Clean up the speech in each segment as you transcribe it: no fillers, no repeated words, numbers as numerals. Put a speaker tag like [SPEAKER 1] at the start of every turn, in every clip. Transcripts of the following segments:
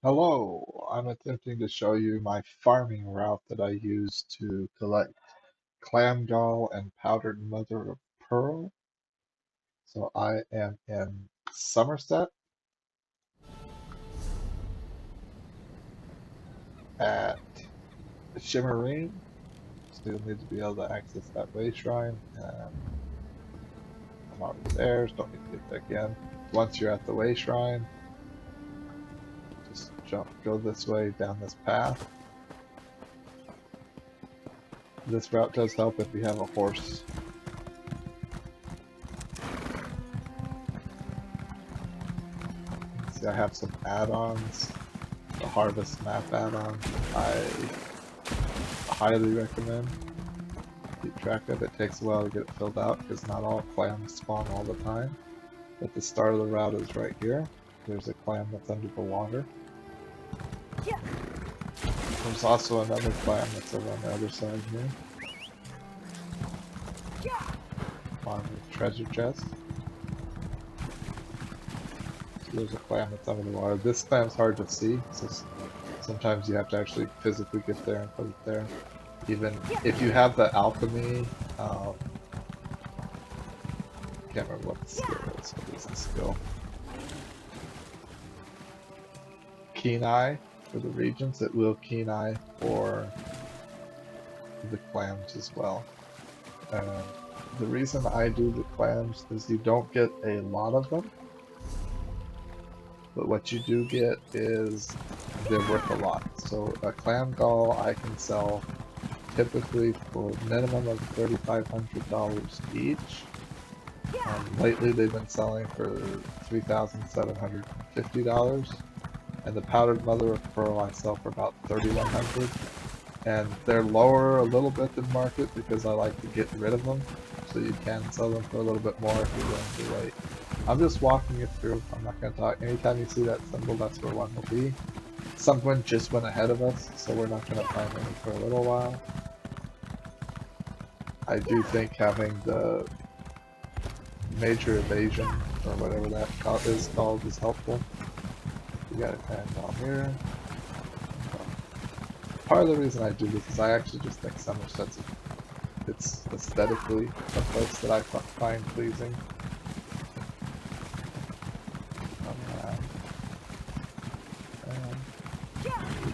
[SPEAKER 1] Hello, I'm attempting to show you my farming route that I use to collect clam gall and powdered mother of pearl. So I am in Summerset at Shimmerine. So you'll need to be able to access that way shrine. And I'm already there, so don't need to get there again. Once you're at the way shrine, just go this way down this path. This route does help if you have a horse. See, I have some add-ons. The harvest map add-on I highly recommend. Keep track of it. Takes a while to get it filled out because not all clams spawn all the time. But the start of the route is right here. There's a clam that's under the water. There's also another clam that's over on the other side here. On the treasure chest. So there's a clam that's under the water. This clam's hard to see, so sometimes you have to actually physically get there and put it there. Even if you have the alchemy, can't remember what the skill is. What is the skill? Keen eye for the regions. It will keen eye for the clams as well. And the reason I do the clams is you don't get a lot of them, but what you do get is they're worth a lot. So a clam gall I can sell typically for a minimum of $3,500 each. Lately they've been selling for $3,750, and the powdered mother of pearl I sell for about $3,100. And they're lower a little bit than market because I like to get rid of them, so you can sell them for a little bit more if you're willing to wait. I'm just walking you through. I'm not going to talk. Anytime you see that symbol, that's where one will be. Someone just went ahead of us, so we're not going to find any for a little while. I do think having the major evasion, or whatever that is called, is helpful. You got a clam down here. Part of the reason I do this is I actually just think Summerset's it's aesthetically a place that I find pleasing.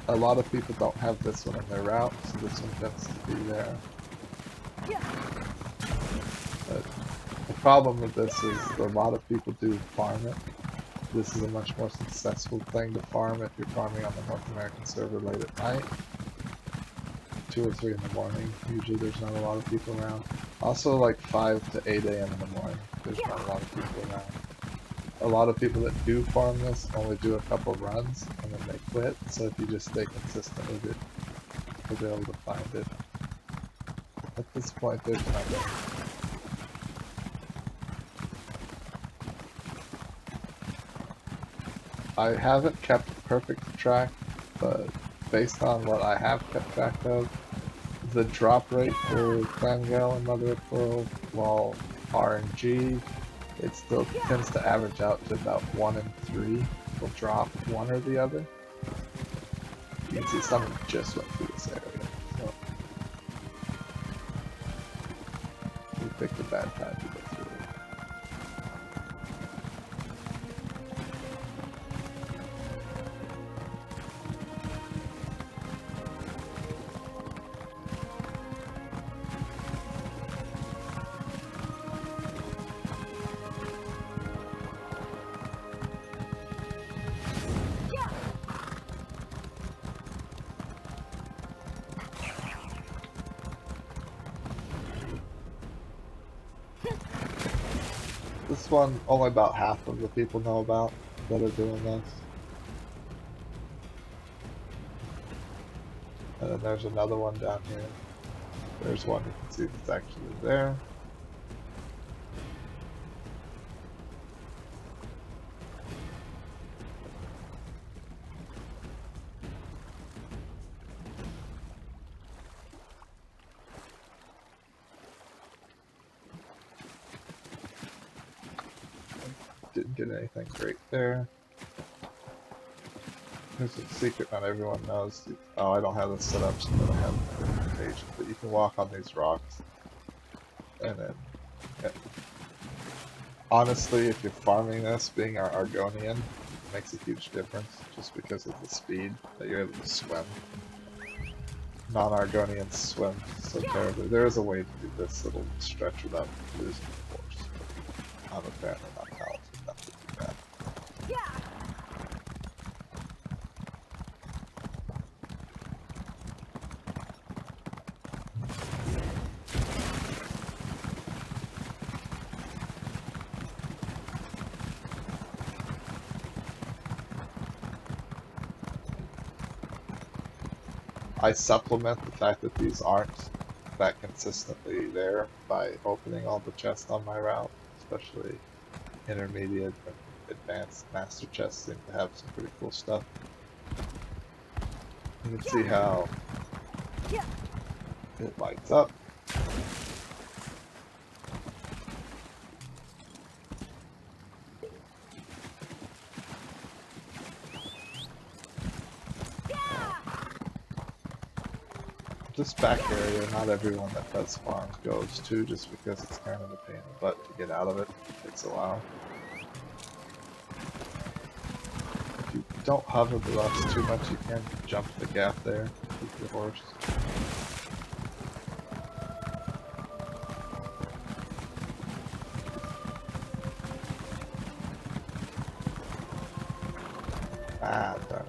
[SPEAKER 1] A lot of people don't have this one in their route, so this one tends to be there. But the problem with this is a lot of people do farm it. This is a much more successful thing to farm if you're farming on the North American server late at night. 2 or 3 in the morning. Usually there's not a lot of people around. Also like 5 to 8 a.m. in the morning. There's not a lot of people around. A lot of people that do farm this only do a couple runs and then they quit. So if you just stay consistent with it, you'll be able to find it. At this point there's nothing. I haven't kept perfect track, but based on what I have kept track of, the drop rate for clam gall and mother of pearl, while RNG, it still tends to average out to about 1 in 3 will drop one or the other. You can see someone just went through this area, so we picked a bad time to go through it. This one, only about half of the people know about that are doing this. And then there's another one down here. There's one you can see that's actually there. Didn't get anything great there. Here's a secret not everyone knows. Oh, I don't have this set up so that I have a different page, but you can walk on these rocks. And then, yeah. Honestly, if you're farming this, being our Argonian makes a huge difference just because of the speed that you're able to swim. Non-Argonians swim so terribly. There is a way to do this that'll stretch without losing the force. But I'm apparently not talented enough to do that. I supplement the fact that these aren't that consistently there by opening all the chests on my route, especially intermediate and advanced master chests seem to have some pretty cool stuff. You can see how it lights up. This back area, not everyone that does farms goes to, just because it's kind of a pain in the butt to get out of it. It takes a while. If you don't hover the rocks too much, you can jump the gap there with your horse. Ah, darn it.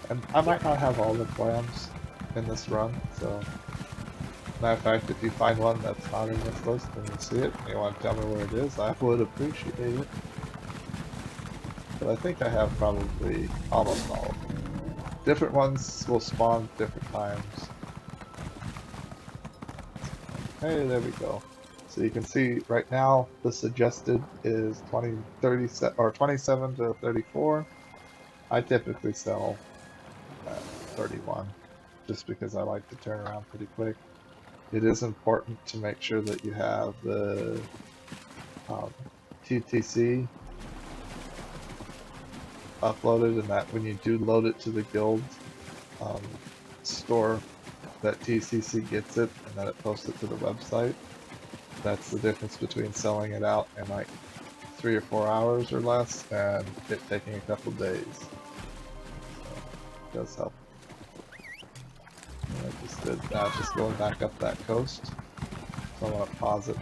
[SPEAKER 1] And I might not have all the clams in this run, so matter of fact, if you find one that's not in this list and you see it and you want to tell me where it is, I would appreciate it. But I think I have probably almost all of them. Different ones will spawn different times. Hey, there we go. So you can see right now the suggested is 27 to 34. I typically sell 31 just because I like to turn around pretty quick. It is important to make sure that you have the TTC uploaded, and that when you do load it to the guild store, that TCC gets it and that it posts it to the website. That's the difference between selling it out in like 3 or 4 hours or less and it taking a couple days. So it does help. And I just did now, just going back up that coast. So I want to pause it.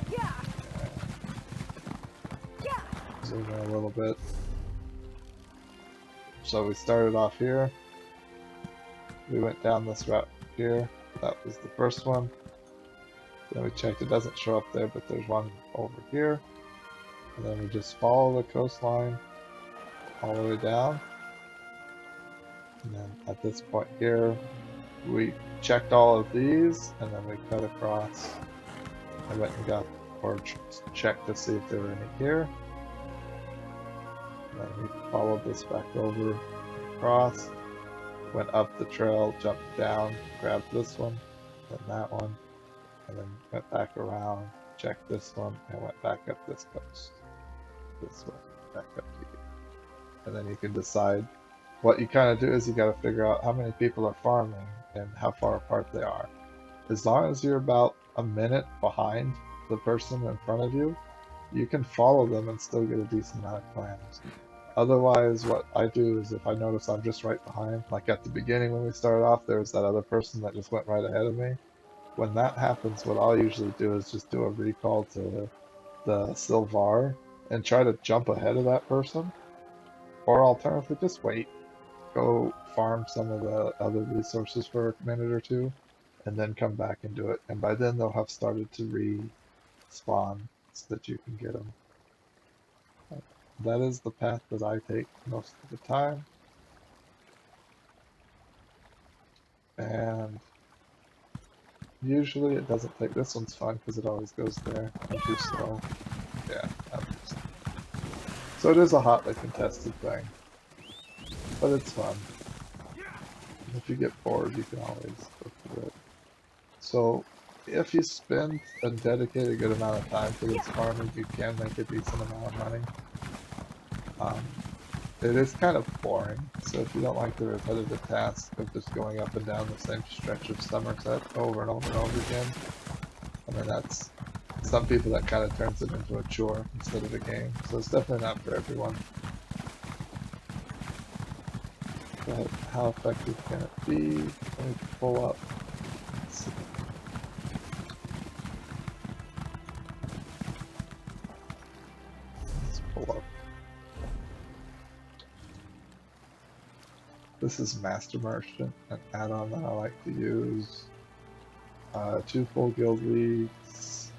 [SPEAKER 1] Zoom in a little bit. So we started off here. We went down this route here. That was the first one. Then we checked, it doesn't show up there, but there's one over here. And then we just follow the coastline all the way down. And then at this point here, we checked all of these, and then we cut across. I went and got, or checked to see if there were any here. And then we followed this back over, across, went up the trail, jumped down, grabbed this one, then that one, and then went back around, checked this one, and went back up this coast. This way, back up to here. And then you can decide. What you kind of do is you got to figure out how many people are farming and how far apart they are. As long as you're about a minute behind the person in front of you, you can follow them and still get a decent amount of clams. Otherwise, what I do is if I notice I'm just right behind, like at the beginning when we started off, there was that other person that just went right ahead of me. When that happens, what I'll usually do is just do a recall to the Sylvar and try to jump ahead of that person. Or alternatively, just wait. Go farm some of the other resources for a minute or two, and then come back and do it. And by then they'll have started to respawn so that you can get them. That is the path that I take most of the time. And usually it doesn't take, this one's fun because it always goes there. I'm too slow. Yeah, I'm too slow. So it is a hotly contested thing, but it's fun. And if you get bored, you can always go through it. So if you spend and dedicate a good amount of time to this farming, you can make a decent amount of money. It is kind of boring, so if you don't like the repetitive task of just going up and down the same stretch of Summerset over and over and over again, I mean, that's, some people that kind of turns it into a chore instead of a game, so it's definitely not for everyone. But how effective can it be? Let me pull up. Let's see. Let's pull up. This is Master Merchant, an add-on that I like to use. 2 full guild weeks.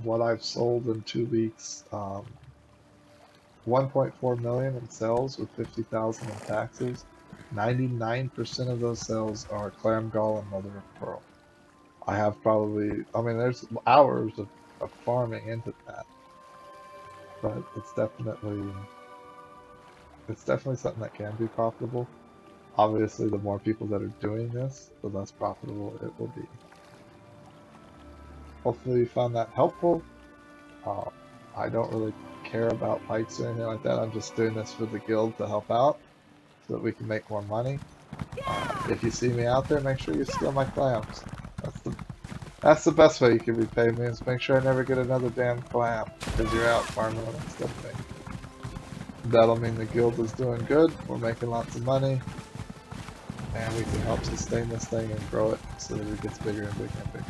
[SPEAKER 1] What I've sold in 2 weeks, 1.4 million in sales with 50,000 in taxes. 99% of those sales are clam gall and mother of pearl. I have probably, I mean, there's hours of farming into that, but it's definitely something that can be profitable. Obviously, the more people that are doing this, the less profitable it will be. Hopefully you found that helpful. I don't really care about likes or anything like that. I'm just doing this for the guild to help out so that we can make more money. If you see me out there, make sure you steal my clams. That's the best way you can repay me, is make sure I never get another damn clam because you're out farming them instead of me. That'll mean the guild is doing good, we're making lots of money, and we can help sustain this thing and grow it so that it gets bigger and bigger and bigger.